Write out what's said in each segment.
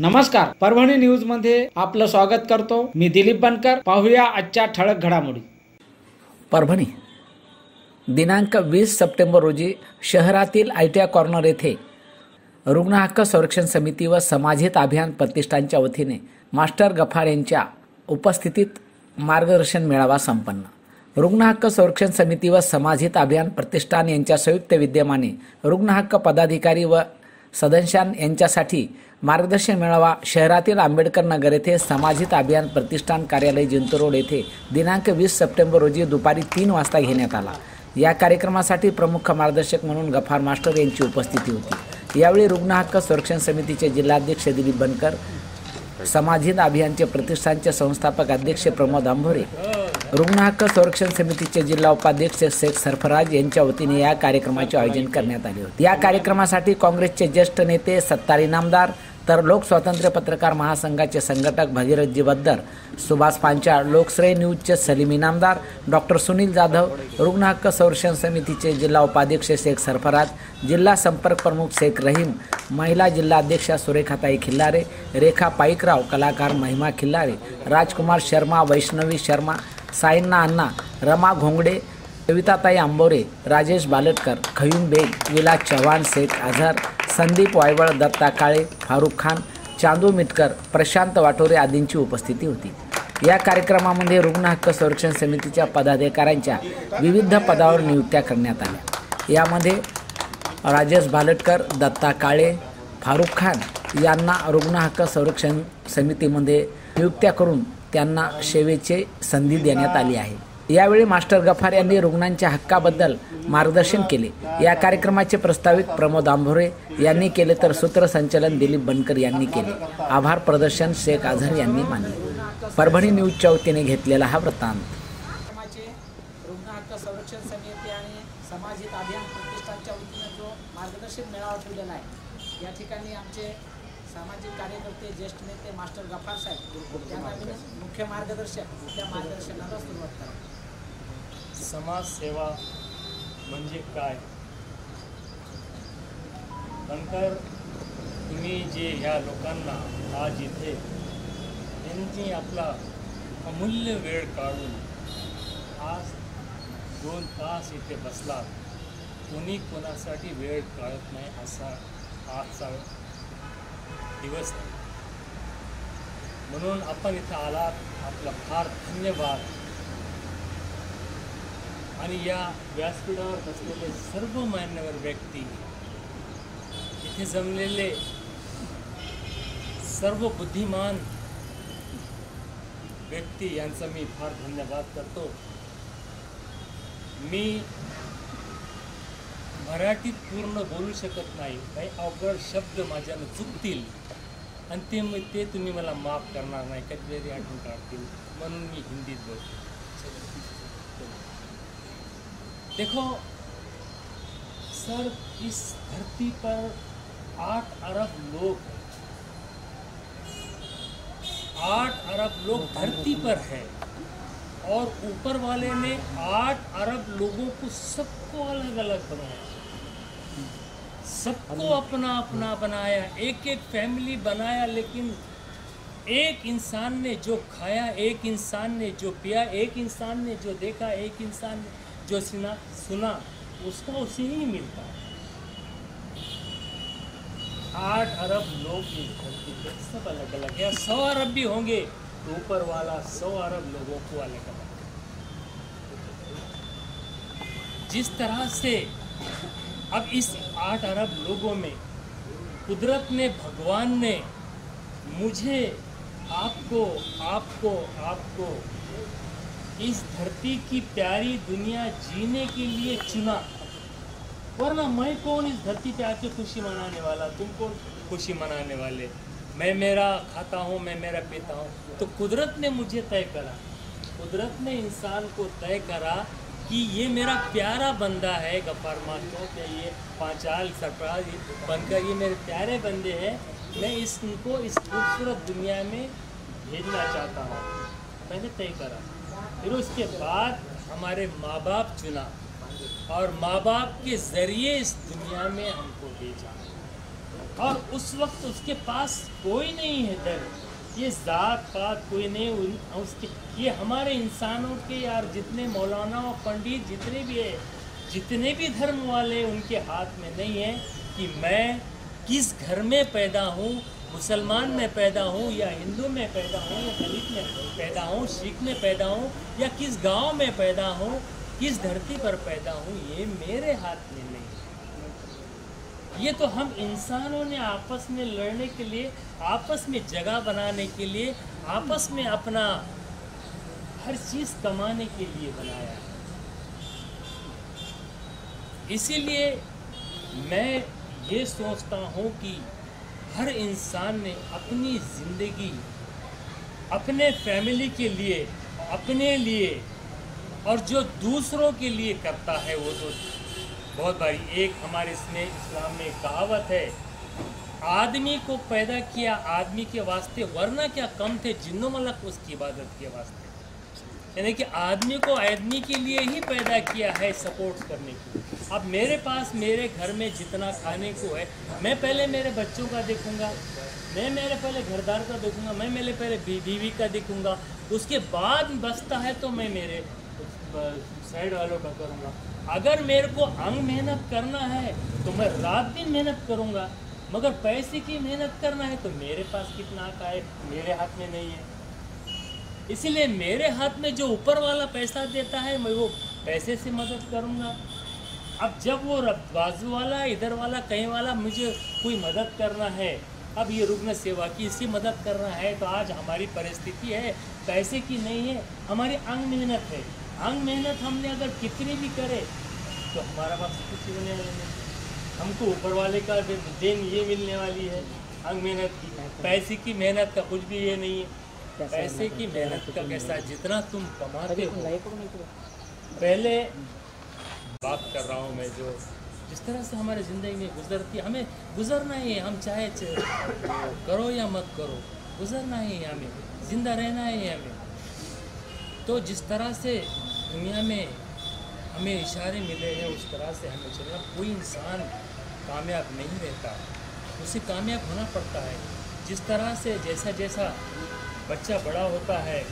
नमस्कार, परभणी न्यूज मध्ये आपलं स्वागत करतो। मी दिलीप बनकर। पाहूया आजच्या ठळक घडामोडी। परभणी दिनांक 20 सप्टेंबर रोजी शहरातील आयटीआय कॉर्नर येथे रुग्ण हक्क संरक्षण समिती व समाजहित अभियान प्रतिष्ठानच्या वतीने मास्टर गफार यांच्या उपस्थितीत मार्गदर्शन मेळावा संपन्न। रुग्ण हक्क संरक्षण समिती व समाजहित अभियान प्रतिष्ठान यांच्या संयुक्त विद्यमाने रुग्ण हक्क पदाधिकारी व सदस्यां यांच्यासाठी मार्गदर्शन मेळावा शहरातील आंबेडकर नगर येथे समाजहित अभियान प्रतिष्ठान कार्यालय जिंतूर रोड येथे दिनांक 20 सप्टेंबर रोजी दुपारी 3 वाजता घेण्यात आला। या कार्यक्रमासाठी प्रमुख मार्गदर्शक म्हणून गफार मास्टर यांची उपस्थिती होती। यावेळी रुग्ण हक्क संरक्षण समितीचे जिल्हाध्यक्ष दिलीप बनकर, समाजहित अभियानचे प्रतिष्ठानचे संस्थापक अध्यक्ष प्रमोद आंभोरे, रुग्ण हक्क संरक्षण समितीचे जिल्हा उपाध्यक्ष शेख सरफराज यांच्या वतीने या कार्यक्रमाचे आयोजन करण्यात आले होते। या कार्यक्रमासाठी काँग्रेसचे ज्येष्ठ नेते सत्तार इनामदार, तर लोक स्वातंत्र्य पत्रकार महासंघाचे संघटक भगीरथजी बद्दर, सुभाष पांचाळ, लोकश्रेय न्यूजचे सलीम इनामदार, डॉक्टर सुनील जाधव, रुग्ण हक्क संरक्षण समितीचे जिल्हा उपाध्यक्ष शेख सरफराज, जिल्हा संपर्क प्रमुख शेख रहीम, महिला जिल्हा अध्यक्षा सुरेखाताई खिल्लारे, रेखा पाईकराव, कलाकार महिमा खिल्लारे, राजकुमार शर्मा, वैष्णवी शर्मा, साईन्ना अण्णा, रमा घोंगडे, कविताताई आंबोरे, राजेश बालटकर, खयूम बेग, विलास चव्हाण, शेख अझहर, संदीप वायवळ, दत्ता काळे, फारुख खान, चांदू मिटकर, प्रशांत वाटोरे आदींची उपस्थिती होती। या कार्यक्रमामध्ये रुग्ण हक्क संरक्षण समितीच्या पदाधिकाऱ्यांच्या विविध पदावर नियुक्त्या करण्यात आल्या। यामध्ये राजेश बालटकर, दत्ता काळे, फारुख खान यांना रुग्ण हक्क संरक्षण समितीमध्ये नियुक्त्या करून त्यांना सेवेची संधी देण्यात आली आहे। यावेळी मास्टर गफार यांनी रुग्णांच्या हक्काबद्दल मार्गदर्शन केले। या कार्यक्रमाचे प्रस्तावित प्रमोद आंभोरे यांनी केले, तर सूत्रसंचालन दिलीप बनकर यांनी केले। आभार प्रदर्शन शेख अझहर यांनी मानले। परभणी न्यूजच्या वतीने घेतलेला हा वृत्तांत। रुग्ण हक्क संरक्षण समिती आणि समाजहित अभियान प्रतिष्ठानच्या वतीने जो मार्गदर्शन मेळावा ठेवलेला आहे, या ठिकाणी आमचे सामाजिक कार्यकर्ते, ज्येष्ठ नेते मास्टर गफार साहेब यांना मुख्य मार्गदर्शक त्या मार्गदर्शनाला सुरुवात करा। समाजसेवा म्हणजे काय? बनकर, तुम्ही जे ह्या लोकांना आज इथे यांनी आपला अमूल्य वेळ काढून आज 2 तास इथे बसला, कोणी कोणासाठी वेळ काढत नाही असा आजचा दिवस आहे। म्हणून आपण इथं आलात, आपला फार धन्यवाद। आणि या व्यासपीठावर बसलेले सर्व मान्यवर व्यक्ती, इथे जमलेले सर्व बुद्धिमान व्यक्ती यांचा मी फार धन्यवाद करतो। मी मराठीत पूर्ण बोलू शकत नाही, काही अवघड शब्द माझ्यानं चुकतील आणि ते तुम्ही मला माफ करणार नाही, कधीतरी आठवण काढतील, म्हणून मी हिंदीत बोलतो। देखो सर, इस धरती पर 8 अरब लोग, 8 अरब लोग धरती पर है, और ऊपर वाले ने 8 अरब लोगों को सबको अलग अलग बनाया, सबको अपना अपना बनाया, एक एक फैमिली बनाया। लेकिन एक इंसान ने जो खाया, एक इंसान ने जो पिया, एक इंसान ने जो देखा, एक इंसान ने जो सुना, उसका उसे ही मिलता है। 8 अरब लोग इस धरती पे सब अलग अलग है। 100 अरब भी होंगे तो ऊपर वाला 100 अरब लोगों को अलग अलग। जिस तरह से अब इस 8 अरब लोगों में कुदरत ने, भगवान ने मुझे, आपको आपको आपको इस धरती की प्यारी दुनिया जीने के लिए चुना, वरना मैं कौन इस धरती पे आके खुशी मनाने वाला, तुम कौन खुशी मनाने वाले? मैं मेरा खाता हूँ, मैं मेरा पीता हूँ। तो कुदरत ने मुझे तय करा, कुदरत ने इंसान को तय करा कि ये मेरा प्यारा बंदा है गफार मास्टर, के ये पांचाल सरफराज बनकर ये मेरे प्यारे बंदे हैं, मैं इनको इस खूबसूरत दुनिया में भेजना चाहता हूँ। मैंने तय करा। फिर उसके बाद हमारे माँ बाप चुना और माँ बाप के ज़रिए इस दुनिया में हमको भेजा। और उस वक्त उसके पास कोई नहीं है डर, ये जात पात कोई नहीं उसके, ये हमारे इंसानों के यार जितने मौलाना और पंडित जितने भी है, जितने भी धर्म वाले, उनके हाथ में नहीं है कि मैं किस घर में पैदा हूँ, मुसलमान में पैदा हूँ या हिंदू में पैदा हूँ या दलित में पैदा हूँ, सिख में पैदा हूँ या किस गांव में पैदा हूँ, किस धरती पर पैदा हूँ, ये मेरे हाथ में नहीं। ये तो हम इंसानों ने आपस में लड़ने के लिए, आपस में जगह बनाने के लिए, आपस में अपना हर चीज़ कमाने के लिए बनाया है। इसीलिए मैं ये सोचता हूँ कि हर इंसान ने अपनी ज़िंदगी अपने फैमिली के लिए, अपने लिए और जो दूसरों के लिए करता है वो तो बहुत भारी। एक हमारे इसमें इस्लाम में कहावत है, आदमी को पैदा किया आदमी के वास्ते, वरना क्या कम थे जिन्नो मलक उसकी इबादत के वास्ते। यानी कि आदमी को आदमी के लिए ही पैदा किया है, सपोर्ट करने की। अब मेरे पास मेरे घर में जितना खाने को है, मैं पहले मेरे बच्चों का देखूंगा, मैं मेरे पहले घरदार का देखूंगा, मैं मेरे पहले बीवी का देखूंगा, उसके बाद बचता है तो मैं मेरे साइड वालों का करूंगा। अगर मेरे को अंग मेहनत करना है तो मैं रात दिन मेहनत करूंगा, मगर पैसे की मेहनत करना है तो मेरे पास कितना का है, मेरे हाथ में नहीं है। इसीलिए मेरे हाथ में जो ऊपर वाला पैसा देता है, मैं वो पैसे से मदद करूंगा। अब जब वो बाजू वाला, इधर वाला, कहीं वाला मुझे कोई मदद करना है, अब ये रुग्ण सेवा की इसकी मदद करना है, तो आज हमारी परिस्थिति है पैसे की नहीं है, हमारी अंग मेहनत है। अंग मेहनत हमने अगर कितनी भी करे तो हमारा पास कुछ होने वाला नहीं, हमको ऊपर वाले का देन ये मिलने वाली है अंग मेहनत की। पैसे की मेहनत का कुछ भी ये नहीं है। पैसे की मेहनत का कैसा, जितना तुम कमाते हो। पहले बात कर रहा हूँ मैं, जो जिस तरह से हमारी ज़िंदगी में गुजरती, हमें गुजरना ही है। हम चाहे करो या मत करो, गुजरना ही है, हमें ज़िंदा रहना ही है हमें। तो जिस तरह से दुनिया में हमें इशारे मिले हैं उस तरह से हमें चलना। कोई इंसान कामयाब नहीं रहता, उसे कामयाब होना पड़ता है। जिस तरह से जैसा जैसा बच्चा बड़ा होता है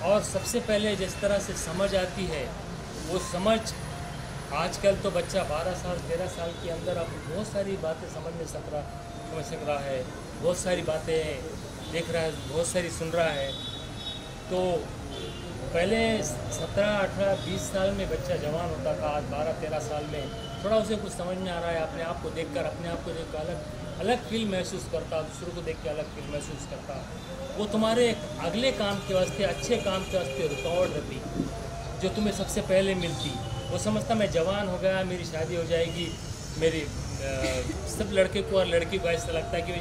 और सबसे पहले जिस तरह से समझ आती है, वो समझ आजकल तो बच्चा 12 साल 13 साल के अंदर अब बहुत सारी बातें समझ सक रहा है, बहुत सारी बातें देख रहा है, बहुत सारी सुन रहा है। तो पहले 17, 18, 20 साल में बच्चा जवान होता था, आज 12, 13 साल में थोड़ा उसे कुछ समझ में आ रहा है। अपने आप को देखकर, अपने आप को देखकर अलग फील महसूस करता, दूसरों को देख के अलग फील महसूस करता। वो तुम्हारे अगले काम के वास्ते, अच्छे काम के वास्ते रुकावट रहती, जो तुम्हें सबसे पहले मिलती। वो समझता मैं जवान हो गया, मेरी शादी हो जाएगी, मेरी सब लड़के को और लड़की को ऐसा लगता है कि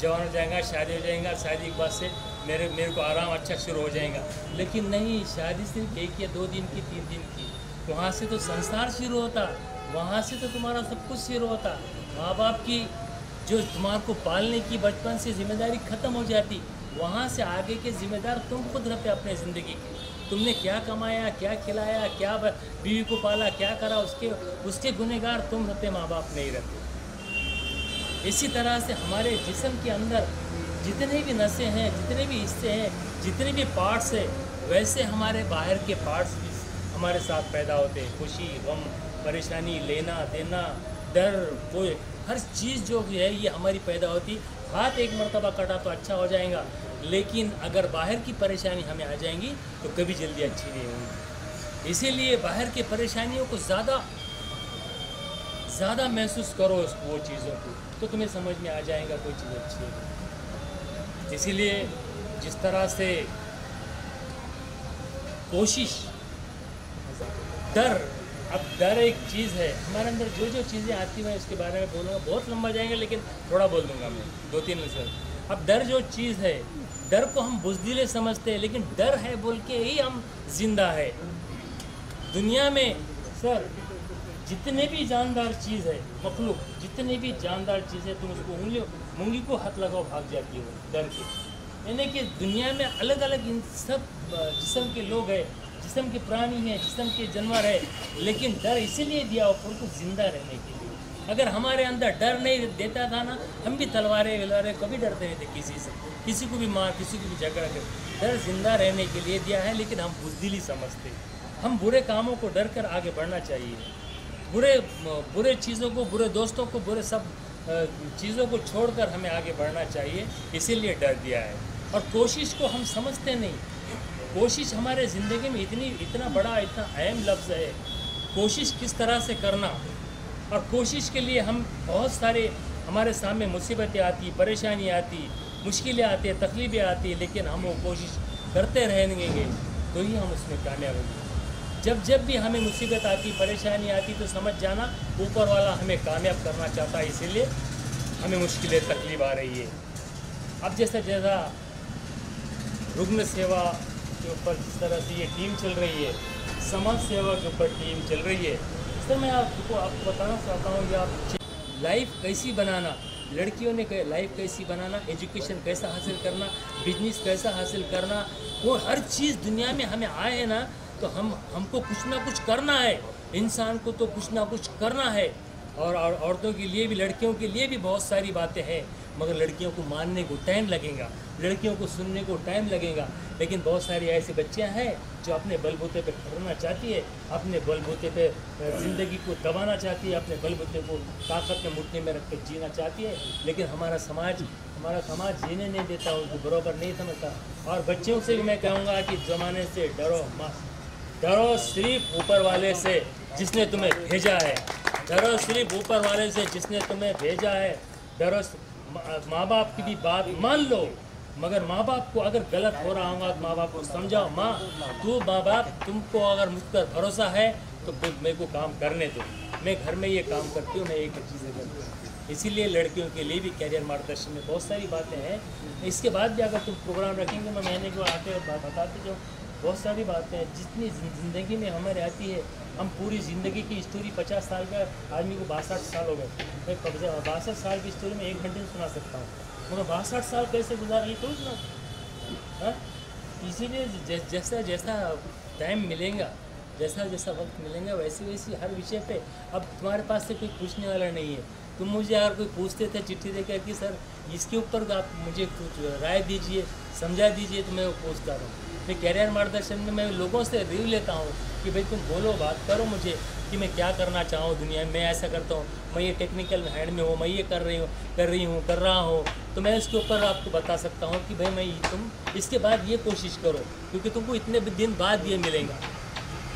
जवान हो जाएगा, शादी हो जाएगा, शादी के बाद से मेरे को आराम अच्छा शुरू हो जाएगा। लेकिन नहीं, शादी सिर्फ 1 या 2 दिन की, 3 दिन की, वहाँ से तो संसार शुरू होता, वहाँ से तो तुम्हारा सब कुछ शुरू होता। माँ बाप की जो तुम्हारे को पालने की बचपन से जिम्मेदारी ख़त्म हो जाती, वहाँ से आगे के जिम्मेदार तुम खुद रहते अपने ज़िंदगी की। तुमने क्या कमाया, क्या खिलाया, क्या बीवी को पाला, क्या करा, उसके गुनहगार तुम रहते, माँ बाप नहीं रहते। इसी तरह से हमारे जिस्म के अंदर जितने भी नसें हैं, जितने भी हिस्से हैं, जितने भी पार्ट्स हैं, वैसे हमारे बाहर के पार्ट्स भी हमारे साथ पैदा होते हैं। खुशी, गम, परेशानी, लेना देना, डर, कोई हर चीज़ जो भी है ये हमारी पैदा होती। हाथ एक मरतबा कटा तो अच्छा हो जाएगा, लेकिन अगर बाहर की परेशानी हमें आ जाएंगी तो कभी जल्दी अच्छी नहीं होंगी। इसीलिए बाहर की परेशानियों को ज़्यादा महसूस करो, वो चीज़ों को, तो तुम्हें समझ में आ जाएगा कोई चीज़ अच्छी है। इसीलिए जिस तरह से कोशिश, डर, अब डर एक चीज़ है हमारे अंदर, जो चीज़ें आती हैं उसके बारे में बोलूँगा, बहुत लंबा जाएंगे, लेकिन थोड़ा बोल दूँगा मैं 2-3 मिनट। अब डर जो चीज़ है, डर को हम बुज़दिले समझते हैं, लेकिन डर है बोल के ही हम जिंदा है। दुनिया में सर जितने भी जानदार चीज़ है, मखलूक जितने भी जानदार चीज़ है, तुम उसको मुंगी को हाथ लगाओ भाग जाती हो डर के। यानी कि दुनिया में अलग अलग इन सब जिस्म के लोग हैं, जिस्म के प्राणी हैं, जिस्म के जानवर है, लेकिन डर इसीलिए दिया हो उनको ज़िंदा रहने के लिए। अगर हमारे अंदर डर नहीं देता था ना, हम भी तलवारें विलवारें कभी डरते नहीं थे किसी से, किसी को भी मार, किसी को भी झगड़ा कर। डर जिंदा रहने के लिए दिया है, लेकिन हम बुज़दिली समझते। हम बुरे कामों को डर कर आगे बढ़ना चाहिए। बुरे चीज़ों को, बुरे दोस्तों को, बुरे सब चीज़ों को छोड़कर हमें आगे बढ़ना चाहिए, इसीलिए डर दिया है। और कोशिश को हम समझते नहीं। कोशिश हमारे ज़िंदगी में इतना बड़ा, इतना अहम लफ्ज़ है। कोशिश किस तरह से करना, और कोशिश के लिए हम बहुत सारे, हमारे सामने मुसीबतें आती, परेशानी आती, मुश्किलें आती है, तकलीफ़ें आती है, लेकिन हम वो कोशिश करते रहेंगे तो ही हम उसमें कामयाब होंगे। जब भी हमें मुसीबत आती, परेशानी आती, तो समझ जाना ऊपर वाला हमें कामयाब करना चाहता है, इसीलिए हमें मुश्किलें, तकलीफ आ रही है। अब जैसा रुग्ण सेवा के ऊपर जिस तरह से ये टीम चल रही है, समाज सेवा के ऊपर टीम चल रही है, इस तरह मैं आपको बताना चाहता हूँ कि आप लाइफ कैसी बनाना, लड़कियों ने लाइफ कैसी बनाना, एजुकेशन कैसा हासिल करना, बिजनेस कैसा हासिल करना, वो हर चीज़ दुनिया में हमें आए है ना, तो हमको कुछ ना कुछ करना है। इंसान को तो कुछ ना कुछ करना है। और औरतों के लिए भी, लड़कियों के लिए भी बहुत सारी बातें हैं, मगर लड़कियों को मानने को टाइम लगेगा, लड़कियों को सुनने को टाइम लगेगा। लेकिन बहुत सारी ऐसी बच्चियां हैं जो अपने बलबूते पे खड़ना चाहती है, अपने बलबूते पे ज़िंदगी को दबाना चाहती है, अपने बलबूते को ताकत में मुट्ठी में रख के जीना चाहती है, लेकिन हमारा समाज जीने नहीं देता, उनको बराबर नहीं समझता। और बच्चियों से भी मैं कहूँगा कि ज़माने से डरो मत, डरो सिर्फ ऊपर वाले से जिसने तुम्हें भेजा है, डरो सिर्फ ऊपर वाले से जिसने तुम्हें भेजा है। डरो, माँ बाप की भी बात मान लो, मगर माँ बाप को अगर गलत हो रहा होगा तो माँ बाप को समझाओ, माँ बाप तुमको अगर मुझ पर भरोसा है तो मेरे को काम करने दो, मैं घर में ये काम करती हूँ, मैं एक चीज़ें करती हूँ। इसीलिए लड़कियों के लिए भी कैरियर मार्गदर्शन में बहुत सारी बातें हैं। इसके बाद भी अगर तुम प्रोग्राम रखेंगे, मैं महीने को आते बताते जाऊँ, बहुत सारी बातें हैं जितनी ज़िंदगी में हमारे आती है। हम पूरी ज़िंदगी की स्टोरी, 50 साल का आदमी को 62 साल हो गए, मैं 62 साल की स्टोरी में 1 घंटे में सुना सकता हूँ, मगर 62 साल कैसे गुजारा ये तो सुना। इसीलिए जैसा टाइम मिलेगा, जैसा वक्त मिलेगा, वैसी हर विषय पे। अब तुम्हारे पास से कोई पूछने वाला नहीं है। तुम मुझे अगर कोई पूछते थे चिट्ठी देकर कि सर इसके ऊपर आप मुझे कुछ राय दीजिए, समझा दीजिए, तो मैं वो पूछता रहा हूँ। मैं कैरियर मार्गदर्शन में मैं लोगों से रिव्यू लेता हूँ कि भाई तुम बोलो, बात करो मुझे कि मैं क्या करना चाहूँ दुनिया में, मैं ऐसा करता हूँ, मैं ये टेक्निकल हैंड में हूँ, मैं ये कर रहा हूँ, तो मैं इसके ऊपर आपको बता सकता हूँ कि भाई तुम इसके बाद ये कोशिश करो, क्योंकि तुमको इतने दिन बाद ये मिलेगा।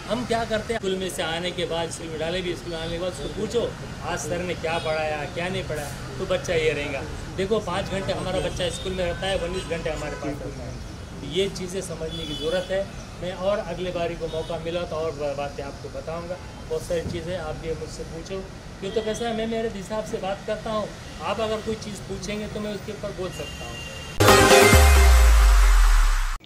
हम क्या करते हैं, स्कूल में से आने के बाद, स्कूल में डाले भी, स्कूल आने के बाद उसको पूछो आज सर ने क्या पढ़ाया, क्या नहीं पढ़ाया, तो बच्चा ये रहेगा। देखो 5 घंटे हमारा बच्चा स्कूल में रहता है, 19 घंटे हमारे पास रहता है। तो ये चीज़ें समझने की ज़रूरत है। मैं और अगले बारी को मौका मिला तो और बातें आपको बताऊँगा। बहुत सारी चीज़ें आप ये मुझसे पूछो, क्यों तो कैसा है, मैं मेरे हिसाब से बात करता हूँ, आप अगर कोई चीज़ पूछेंगे तो मैं उसके ऊपर बोल सकता हूँ।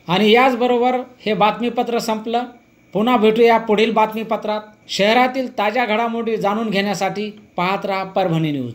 आणि याचबरोबर हे बातमीपत्र संपलं। पुन्हा भेटूया पुढील बातमीपत्रात। शहरातील ताज्या घडामोडी जाणून घेण्यासाठी पाहत राहा परभणी न्यूज।